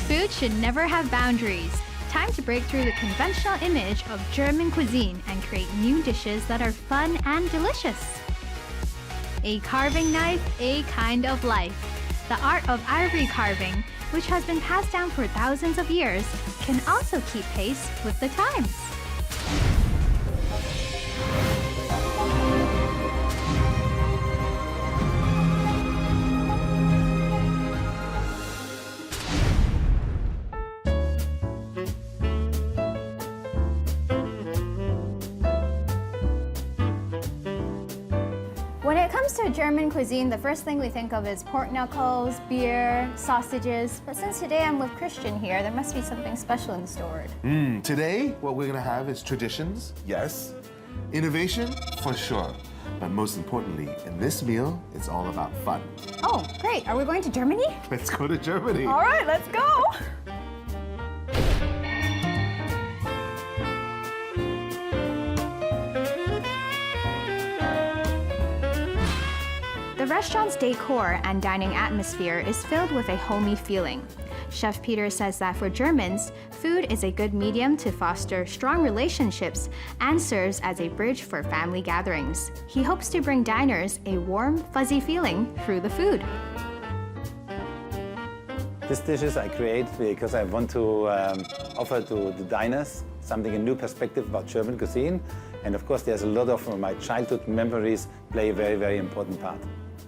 Food should never have boundaries. Time to break through the conventional image of German cuisine and create new dishes that are fun and delicious. A carving knife, a kind of life. The art of ivory carving, which has been passed down for thousands of years, can also keep pace with the times. When it comes to German cuisine, the first thing we think of is pork knuckles, beer, sausages. But since today I'm with Christian here, there must be something special in store. Today, what we're gonna have is traditions, yes. Innovation, for sure. But most importantly, in this meal, it's all about fun. Oh, great. Are we going to Germany? Let's go to Germany. All right, let's go. The restaurant's decor and dining atmosphere is filled with a homey feeling. Chef Peter says that for Germans, food is a good medium to foster strong relationships and serves as a bridge for family gatherings. He hopes to bring diners a warm, fuzzy feeling through the food. These dishes I create because I want to offer to the diners something, a new perspective about German cuisine. And of course, there's a lot of my childhood memories play a very, very important part.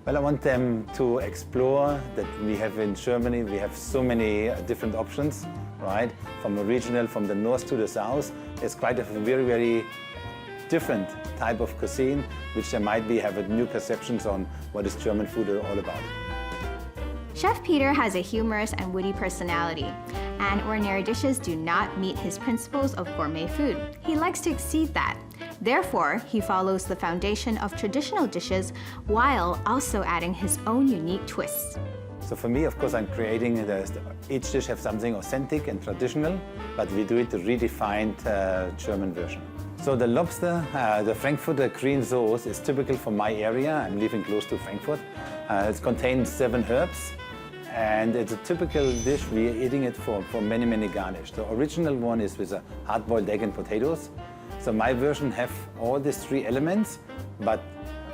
Well, I want them to explore that we have in Germany, we have so many different options, right? From a regional, from the north to the south, there's quite a very, very different type of cuisine, which they might have new perceptions on what is German food all about. Chef Peter has a humorous and witty personality, and ordinary dishes do not meet his principles of gourmet food. He likes to exceed that. Therefore, he follows the foundation of traditional dishes while also adding his own unique twists. So for me, of course, I'm creating each dish have something authentic and traditional, but we do it the redefined German version. So the lobster, the Frankfurter green sauce is typical for my area. I'm living close to Frankfurt. It contains 7 herbs. And it's a typical dish. We're eating it for many, many garnish. The original one is with a hard-boiled egg and potatoes. So my version have all these 3 elements, but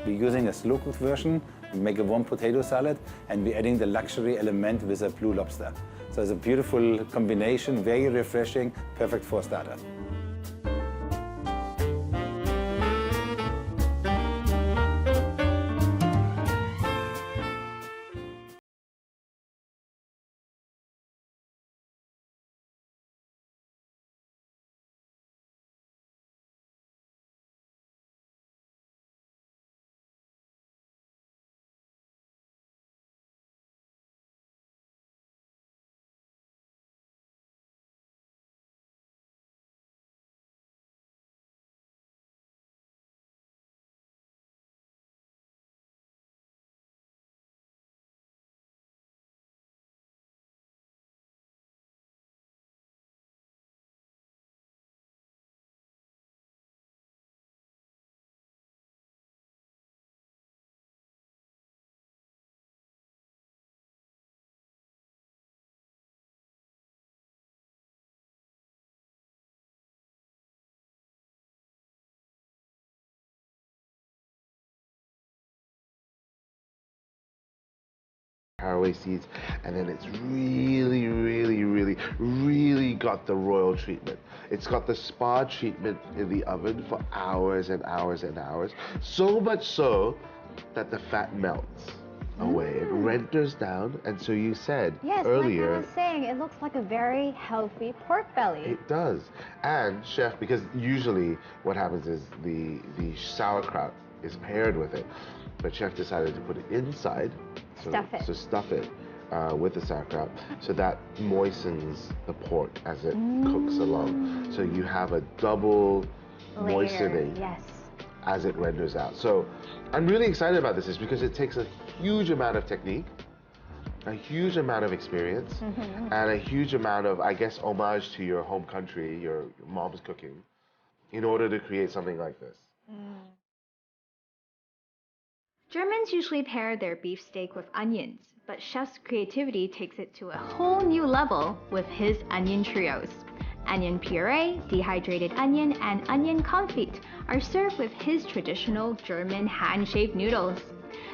we're using a slow-cooked version. We make a warm potato salad, and we're adding the luxury element with a blue lobster. So it's a beautiful combination, very refreshing, perfect for a starter. Caraway seeds, and then it's really, really, really, really got the royal treatment. It's got the spa treatment in the oven for hours and hours and hours. So much so that the fat melts away. It renders down, and so you said earlier. Yes, like I was saying, it looks like a very healthy pork belly. It does. And chef, because usually what happens is the sauerkraut is paired with it, but chef decided to put it inside. So stuff it with the sauerkraut, so that moistens the pork as it cooks along. So you have a double moistening as it renders out. So I'm really excited about this, because it takes a huge amount of technique, a huge amount of experience, and a huge amount of, I guess, homage to your home country, your mom's cooking, in order to create something like this. Germans usually pair their beef steak with onions, But chef's creativity takes it to a whole new level with his onion trios. Onion puree, dehydrated onion, and onion confit are served with his traditional German hand-shaped noodles.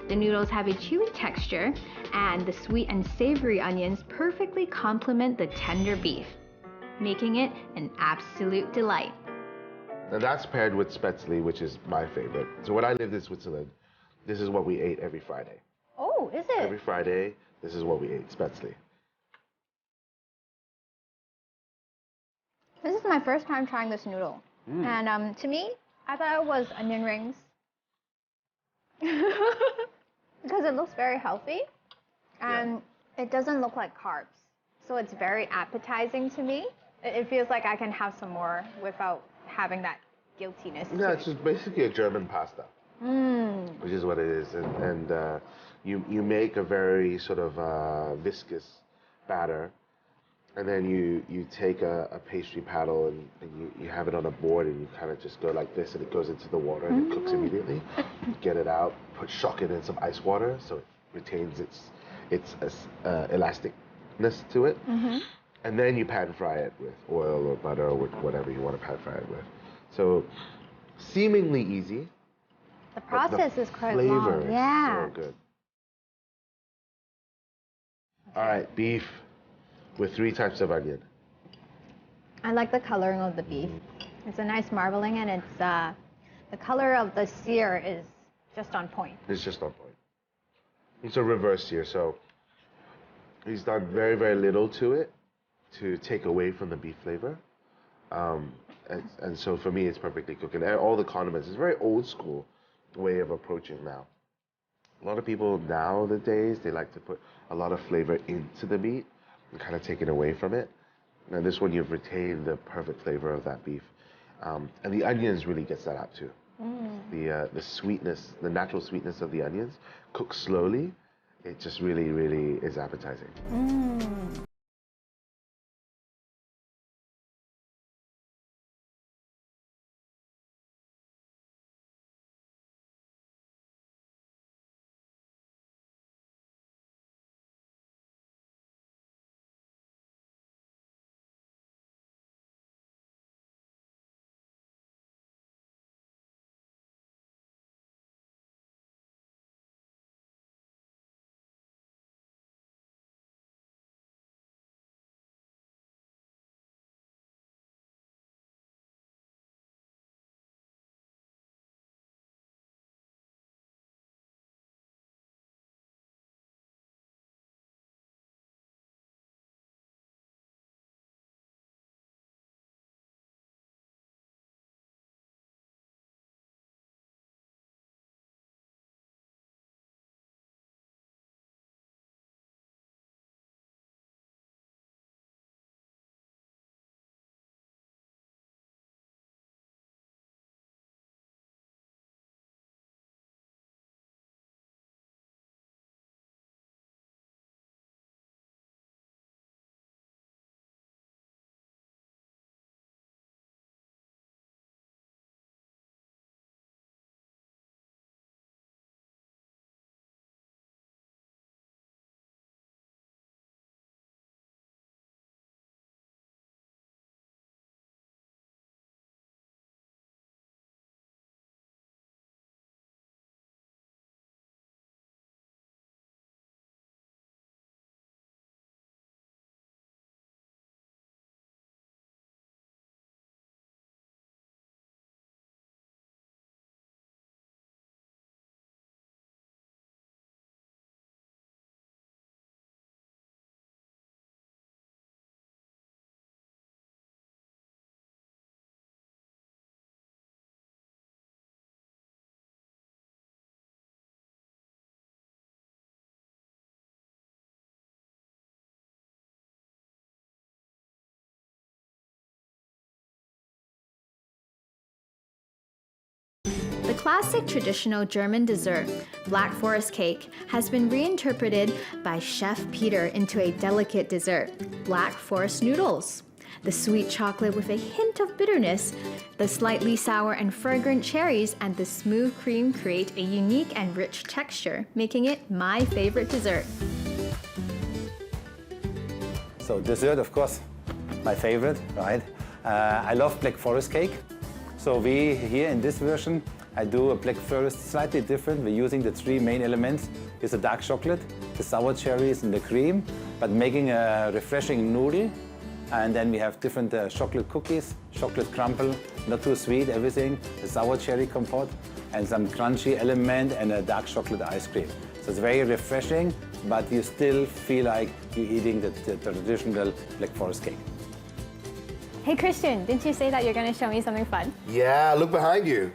The noodles have a chewy texture, and the sweet and savory onions perfectly complement the tender beef, making it an absolute delight. And that's paired with Spätzle, which is my favorite. So when I lived in Switzerland, this is what we ate every Friday. Oh, is it? Every Friday, this is what we ate, Spätzle. This is my first time trying this noodle. And to me, I thought it was onion rings. Because it looks very healthy. And it doesn't look like carbs. So it's very appetizing to me. It feels like I can have some more without having that guiltiness. Yeah, it's just basically a German pasta. Which is what it is. And you make a very sort of viscous batter. And then you take a pastry paddle and you have it on a board and you kind of just go like this and it goes into the water and it cooks immediately. Get it out, shock it in some ice water so it retains its elasticness to it. And then you pan fry it with oil or butter or whatever you want to pan fry it with. So seemingly easy. The process is quite flavor long. Yeah. is so good. All right, beef with 3 types of onion. I like the coloring of the beef. It's a nice marbling, and it's the color of the sear is just on point. It's just on point. It's a reverse sear, so he's done very, very little to it to take away from the beef flavor. And so for me, it's perfectly cooked. And all the condiments, it's a very old school way of approaching now. A lot of people nowadays, they like to put a lot of flavor into the meat and kind of take it away from it. Now this one, you've retained the perfect flavor of that beef. And the onions really gets that out too. The sweetness, the natural sweetness of the onions, cooked slowly, it just really, really is appetizing. The classic traditional German dessert, Black Forest cake, has been reinterpreted by Chef Peter into a delicate dessert, Black Forest noodles. The sweet chocolate with a hint of bitterness, the slightly sour and fragrant cherries, and the smooth cream create a unique and rich texture, making it my favorite dessert. So dessert, of course, my favorite, right? I love Black Forest cake. So here in this version, I do a Black Forest slightly different. We're using the three main elements. It's the dark chocolate, the sour cherries, and the cream, but making a refreshing noodle. And then we have different chocolate cookies, chocolate crumble, not too sweet, everything, the sour cherry compote, and some crunchy element, and a dark chocolate ice cream. So it's very refreshing, but you still feel like you're eating the traditional Black Forest cake. Hey Christian, didn't you say that you're going to show me something fun? Yeah, look behind you.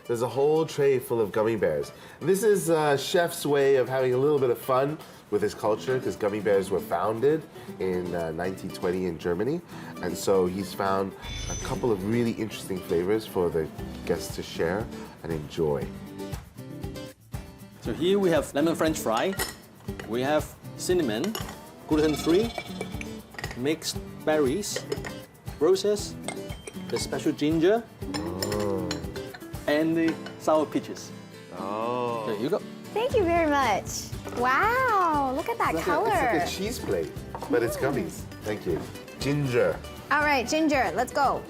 There's a whole tray full of gummy bears. This is Chef's way of having a little bit of fun with his culture, because gummy bears were founded in 1920 in Germany. And so he's found a couple of really interesting flavors for the guests to share and enjoy. So here we have lemon French fry. We have cinnamon, gluten-free, mixed berries, roses, the special ginger, and the sour peaches. Oh. There you go. Thank you very much. Wow, look at that color. It's like a cheese plate, but it's gummies. Thank you. Ginger. All right, ginger, let's go.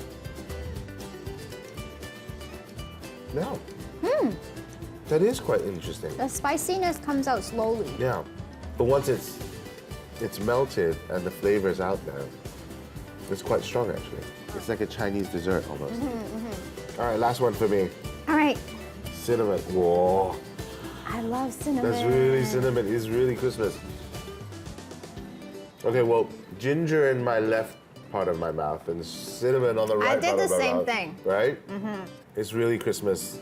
No. That is quite interesting. The spiciness comes out slowly. Yeah, but once it's melted and the flavor's out there, it's quite strong actually. It's like a Chinese dessert almost. All right, last one for me. All right. Cinnamon. Whoa. I love cinnamon. That's really cinnamon. It's really Christmas. Okay, well, ginger in my left part of my mouth and cinnamon on the right part of my mouth. I did the same thing. Right? It's really Christmas.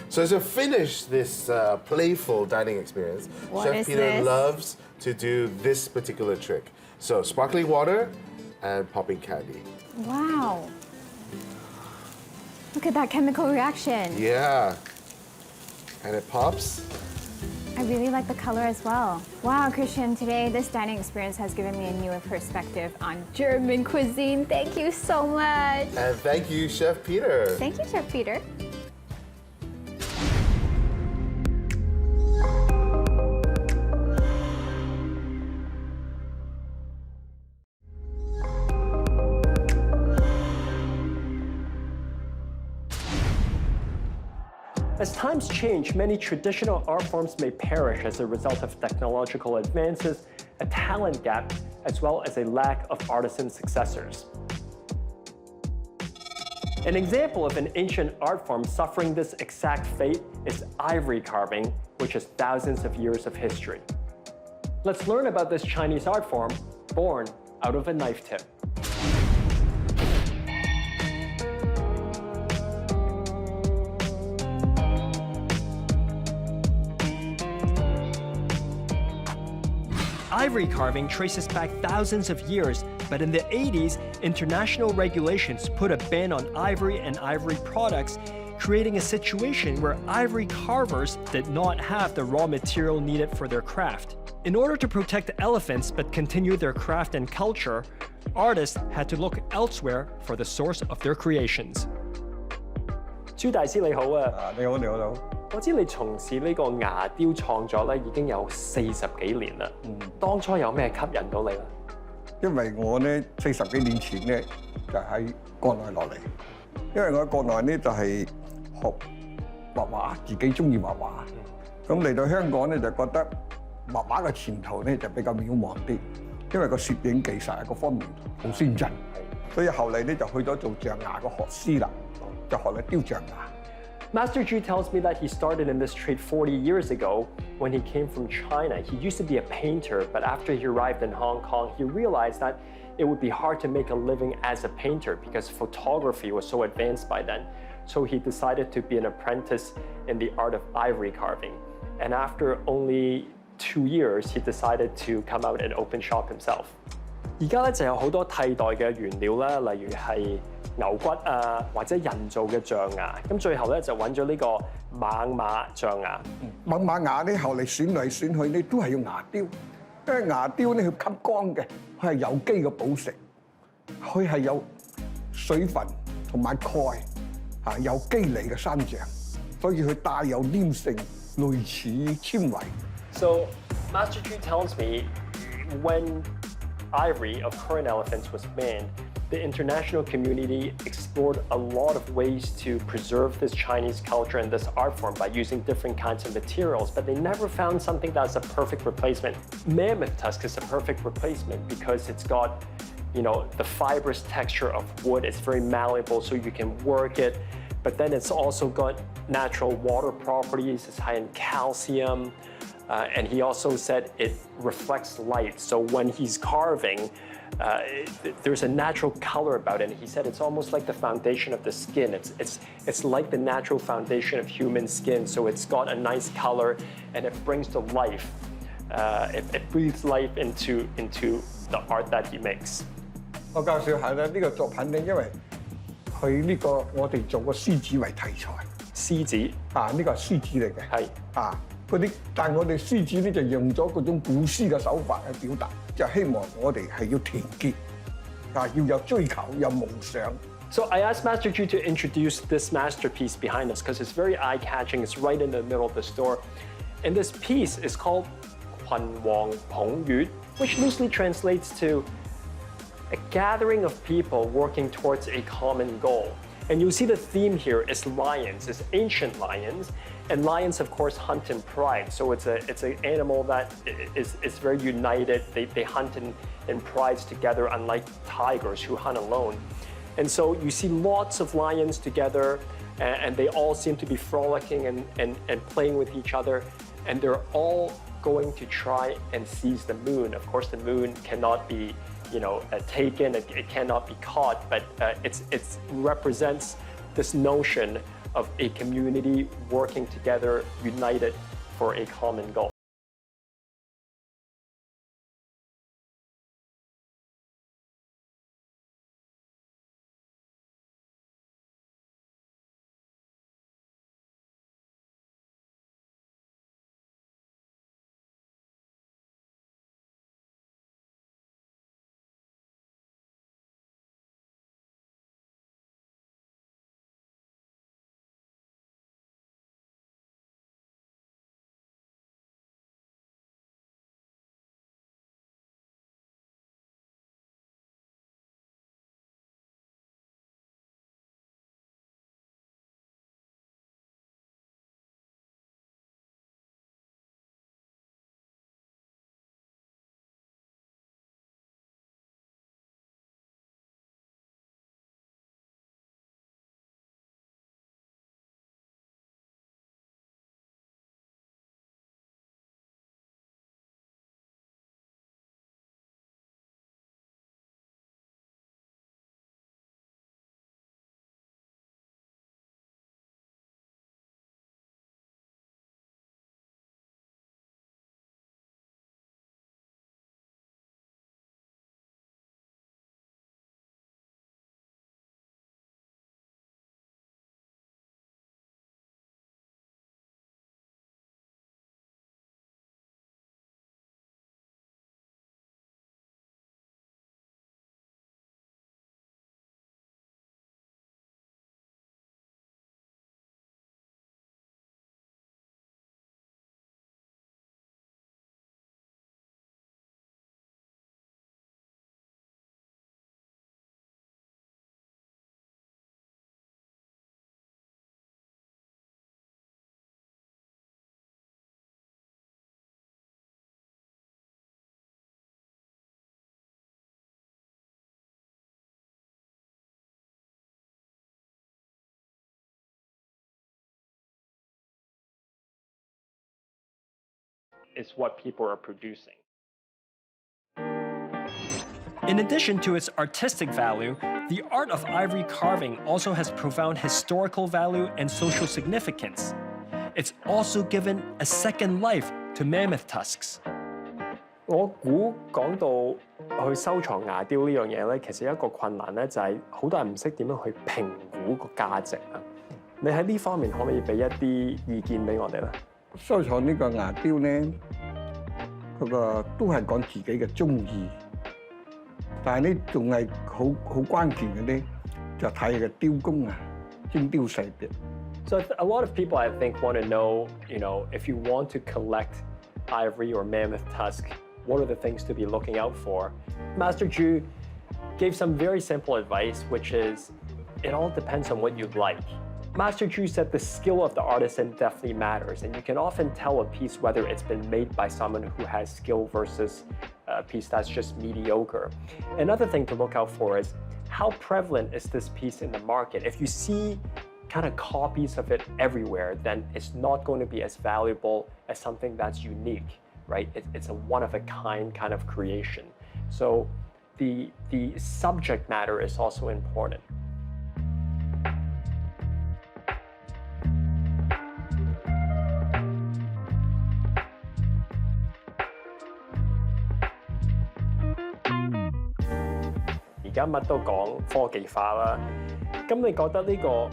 So to finish this playful dining experience, Chef Peter loves to do this particular trick. So sparkling water and popping candy. Wow. Look at that chemical reaction. Yeah. And it pops. I really like the color as well. Wow, Christian, today this dining experience has given me a new perspective on German cuisine. Thank you so much. And thank you, Chef Peter. Thank you, Chef Peter. As times change, many traditional art forms may perish as a result of technological advances, a talent gap, as well as a lack of artisan successors. An example of an ancient art form suffering this exact fate is ivory carving, which has thousands of years of history. Let's learn about this Chinese art form born out of a knife tip. Ivory carving traces back thousands of years, but in the 80s, international regulations put a ban on ivory and ivory products, creating a situation where ivory carvers did not have the raw material needed for their craft. In order to protect the elephants but continue their craft and culture, artists had to look elsewhere for the source of their creations. 朱大師你好啊！你好，你好，你好。我知你從事呢個牙雕創作咧已經有40幾年啦。當初有咩吸引到你咧？因為我咧40幾年前咧就喺國內落嚟，因為我喺國內咧就係學畫畫，自己中意畫畫。咁嚟到香港咧就覺得畫畫嘅前途咧就比較渺茫啲，因為個攝影技術各方面好先進，所以後嚟咧就去咗做象牙嘅學師啦，就學嚟雕象牙。Master Zhu tells me that he started in this trade 40 years ago when he came from China. He used to be a painter, but after he arrived in Hong Kong, he realized that it would be hard to make a living as a painter because photography was so advanced by then. So he decided to be an apprentice in the art of ivory carving. And after only 2 years, he decided to come out and open shop himself. 而家咧就有好多替代嘅原料啦，例如係牛骨啊，或者人造嘅象牙。咁最後咧就揾咗呢個猛獁象牙。猛獁牙咧後嚟選嚟選去咧都係要牙雕，因為牙雕咧佢吸光嘅，佢係有機嘅寶石，佢係有水分同埋鈣有機離嘅山象，所以佢帶有黏性，類似纖維。So Master Zhu tells me when ivory of current elephants was banned, the international community explored a lot of ways to preserve this Chinese culture and this art form by using different kinds of materials, but they never found something that's a perfect replacement. Mammoth tusk is a perfect replacement because it's got, the fibrous texture of wood. It's very malleable, so you can work it, but then it's also got natural water properties. It's high in calcium, and he also said it reflects light. So when he's carving, there's a natural color about it. And he said it's almost like the foundation of the skin. It's like the natural foundation of human skin. So it's got a nice color, and it brings to life. It breathes life into the art that he makes. 我介紹下咧，呢個作品咧，因為佢呢個我哋做個獅子為題材。獅子呢個係獅子嚟嘅。係嗰啲，但係我哋獅子咧就用咗嗰種古詩嘅手法去表達，就希望我哋係要團結，要有追求，有夢想。So I asked Master Zhu to introduce this masterpiece behind us because it's very eye-catching. It's right in the middle of the store. And this piece is called 群王捧月, which loosely translates to a gathering of people working towards a common goal. And you'll see the theme here is lions, it's ancient lions. And lions, of course, hunt in pride. So it's an animal that is very united. They hunt in prides together, unlike tigers who hunt alone. And so you see lots of lions together, and they all seem to be frolicking and playing with each other. And they're all going to try and seize the moon. Of course, the moon cannot be taken, it cannot be caught, but it represents this notion of a community working together, united for a common goal. Is what people are producing. In addition to its artistic value, the art of ivory carving also has profound historical value and social significance. It's also given a second life to mammoth tusks. 我估講到去收藏牙雕呢樣嘢咧，其實有一個困難咧，就係好多人唔識點樣去評估個價值啊。你喺呢方面可唔可以俾一啲意見俾我哋咧？收藏呢個牙雕咧，嗰個都係講自己嘅鍾意，但係咧仲係好關鍵嘅咧，就睇佢嘅雕工啊，精雕細琢。So a lot of people, I think, want to know, if you want to collect ivory or mammoth tusk, what are the things to be looking out for? Master Zhu gave some very simple advice, which is, it all depends on what you like. Master Zhu said the skill of the artisan definitely matters, and you can often tell a piece whether it's been made by someone who has skill versus a piece that's just mediocre. Another thing to look out for is how prevalent is this piece in the market? If you see kind of copies of it everywhere, then it's not going to be as valuable as something that's unique, right? It's a one-of-a-kind kind of creation. So the subject matter is also important.而家乜都講科技化啦，咁你覺得呢個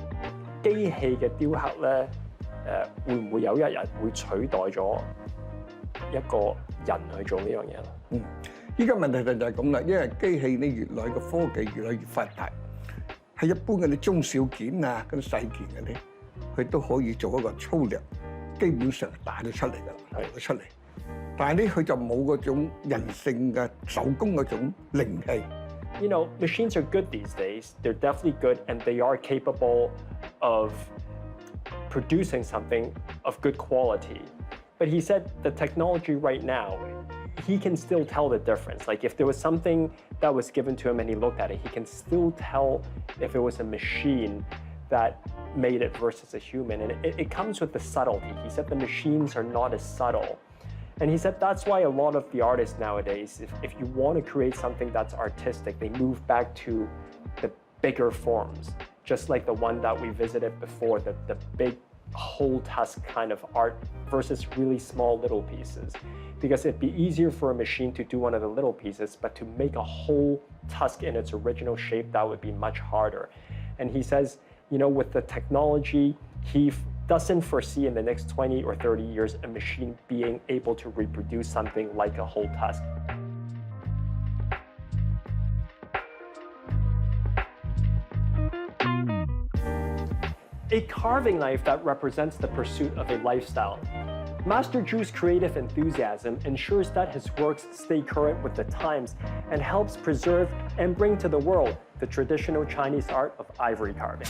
機器嘅雕刻咧，會唔會有一日會取代咗一個人去做呢樣嘢咧？依家問題就係咁啦，因為機器咧越來嘅科技越來越發達，係一般嗰啲中小件啊、嗰啲細件嘅咧，佢都可以做一個粗略，基本上打咗出嚟㗎啦，做咗出嚟。但係咧，佢就冇嗰種人性嘅手工嗰種靈氣。You know, machines are good these days. They're definitely good, and they are capable of producing something of good quality. But he said the technology right now, he can still tell the difference. Like if there was something that was given to him and he looked at it, he can still tell if it was a machine that made it versus a human. And it comes with the subtlety. He said the machines are not as subtle. And he said that's why a lot of the artists nowadays, if you want to create something that's artistic, they move back to the bigger forms, just like the one that we visited before, the big whole tusk kind of art versus really small little pieces. Because it'd be easier for a machine to do one of the little pieces, but to make a whole tusk in its original shape, that would be much harder. And he says, you know, with the technology, he doesn't foresee in the next 20 or 30 years a machine being able to reproduce something like a whole tusk. A carving knife that represents the pursuit of a lifestyle. Master Zhu's creative enthusiasm ensures that his works stay current with the times and helps preserve and bring to the world the traditional Chinese art of ivory carving.